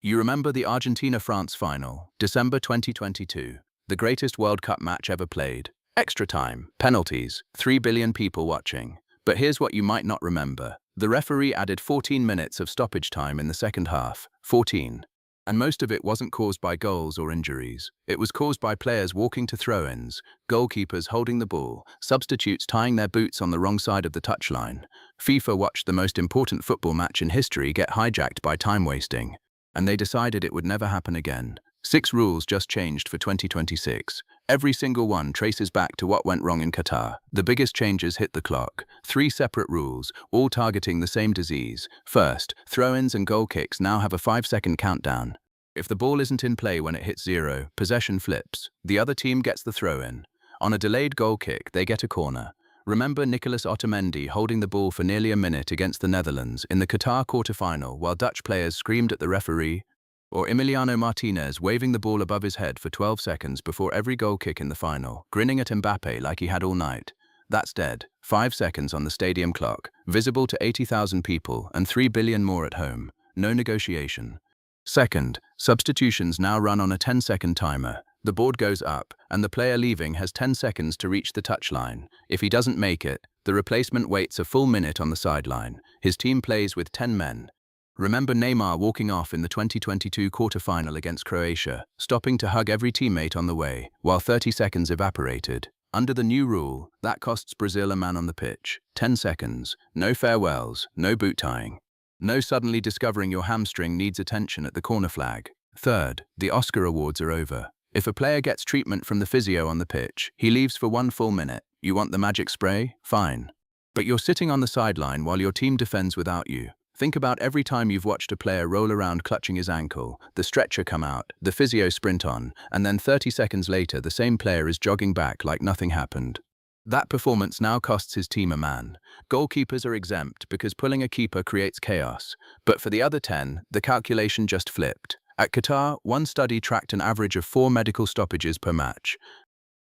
You remember the Argentina-France final, December 2022, the greatest World Cup match ever played. Extra time, penalties, 3 billion people watching. But here's what you might not remember. The referee added 14 minutes of stoppage time in the second half. 14. And most of it wasn't caused by goals or injuries. It was caused by players walking to throw-ins, goalkeepers holding the ball, substitutes tying their boots on the wrong side of the touchline. FIFA watched the most important football match in history get hijacked by time wasting. And they decided it would never happen again. 6 rules just changed for 2026. Every single one traces back to what went wrong in Qatar. The biggest changes hit the clock. 3 separate rules, all targeting the same disease. First, throw-ins and goal kicks now have a 5-second countdown. If the ball isn't in play when it hits 0, possession flips. The other team gets the throw-in. On a delayed goal kick, they get a corner. Remember Nicolas Otamendi holding the ball for nearly a minute against the Netherlands in the Qatar quarter-final while Dutch players screamed at the referee? Or Emiliano Martinez waving the ball above his head for 12 seconds before every goal kick in the final, grinning at Mbappe like he had all night? That's dead. 5 seconds on the stadium clock, visible to 80,000 people and 3 billion more at home. No negotiation. Second, substitutions now run on a 10-second timer. The board goes up, and the player leaving has 10 seconds to reach the touchline. If he doesn't make it, the replacement waits a full minute on the sideline. His team plays with 10 men. Remember Neymar walking off in the 2022 quarter-final against Croatia, stopping to hug every teammate on the way, while 30 seconds evaporated. Under the new rule, that costs Brazil a man on the pitch. 10 seconds. No farewells, no boot tying. No suddenly discovering your hamstring needs attention at the corner flag. Third, the Oscar awards are over. If a player gets treatment from the physio on the pitch, he leaves for 1 full minute. You want the magic spray? Fine. But you're sitting on the sideline while your team defends without you. Think about every time you've watched a player roll around clutching his ankle, the stretcher come out, the physio sprint on, and then 30 seconds later the same player is jogging back like nothing happened. That performance now costs his team a man. Goalkeepers are exempt because pulling a keeper creates chaos. But for the other 10, the calculation just flipped. At Qatar, one study tracked an average of 4 medical stoppages per match.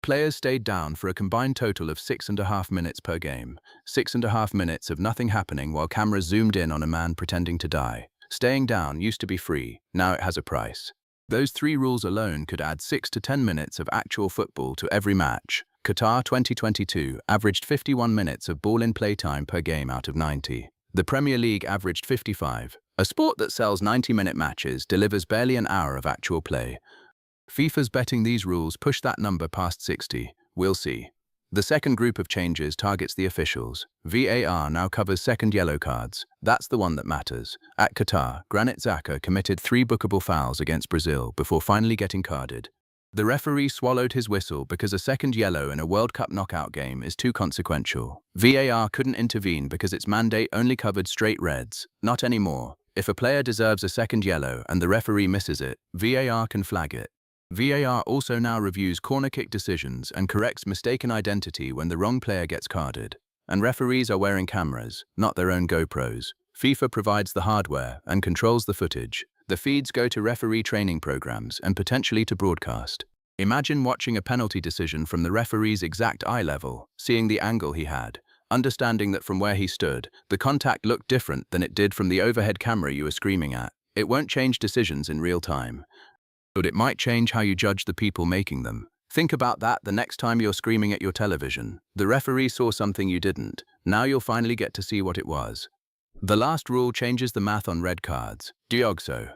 Players stayed down for a combined total of 6.5 minutes per game. 6.5 minutes of nothing happening while cameras zoomed in on a man pretending to die. Staying down used to be free, now it has a price. Those 3 rules alone could add 6 to 10 minutes of actual football to every match. Qatar 2022 averaged 51 minutes of ball-in-play time per game out of 90. The Premier League averaged 55. A sport that sells 90-minute matches delivers barely an hour of actual play. FIFA's betting these rules push that number past 60. We'll see. The second group of changes targets the officials. VAR now covers second yellow cards. That's the one that matters. At Qatar, Granit Xhaka committed 3 bookable fouls against Brazil before finally getting carded. The referee swallowed his whistle because a second yellow in a World Cup knockout game is too consequential. VAR couldn't intervene because its mandate only covered straight reds. Not anymore. If a player deserves a second yellow and the referee misses it, VAR can flag it. VAR also now reviews corner kick decisions and corrects mistaken identity when the wrong player gets carded. And referees are wearing cameras, not their own GoPros. FIFA provides the hardware and controls the footage. The feeds go to referee training programs and potentially to broadcast. Imagine watching a penalty decision from the referee's exact eye level, seeing the angle he had, understanding that from where he stood, the contact looked different than it did from the overhead camera you were screaming at. It won't change decisions in real time, but it might change how you judge the people making them. Think about that the next time you're screaming at your television. The referee saw something you didn't. Now you'll finally get to see what it was. The last rule changes the math on red cards. Diogso.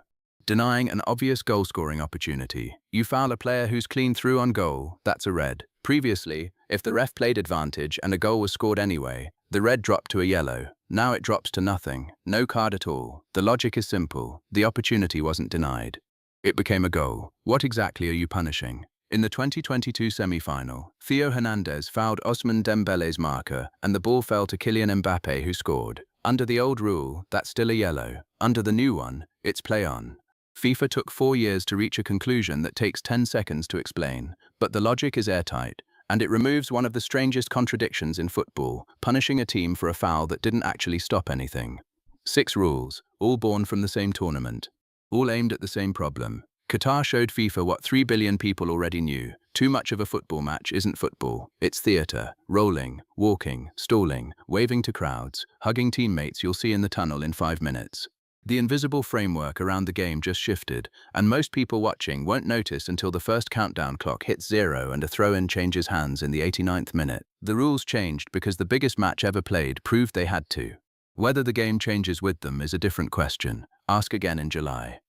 Denying an obvious goal-scoring opportunity. You foul a player who's clean through on goal, that's a red. Previously, if the ref played advantage and a goal was scored anyway, the red dropped to a yellow. Now it drops to nothing. No card at all. The logic is simple. The opportunity wasn't denied. It became a goal. What exactly are you punishing? In the 2022 semi-final, Theo Hernandez fouled Ousmane Dembele's marker and the ball fell to Kylian Mbappe who scored. Under the old rule, that's still a yellow. Under the new one, it's play on. FIFA took 4 years to reach a conclusion that takes 10 seconds to explain, but the logic is airtight, and it removes one of the strangest contradictions in football, punishing a team for a foul that didn't actually stop anything. 6 rules, all born from the same tournament, all aimed at the same problem. Qatar showed FIFA what 3 billion people already knew. Too much of a football match isn't football. It's theatre. Rolling, walking, stalling, waving to crowds, hugging teammates you'll see in the tunnel in 5 minutes. The invisible framework around the game just shifted, and most people watching won't notice until the first countdown clock hits 0 and a throw-in changes hands in the 89th minute. The rules changed because the biggest match ever played proved they had to. Whether the game changes with them is a different question. Ask again in July.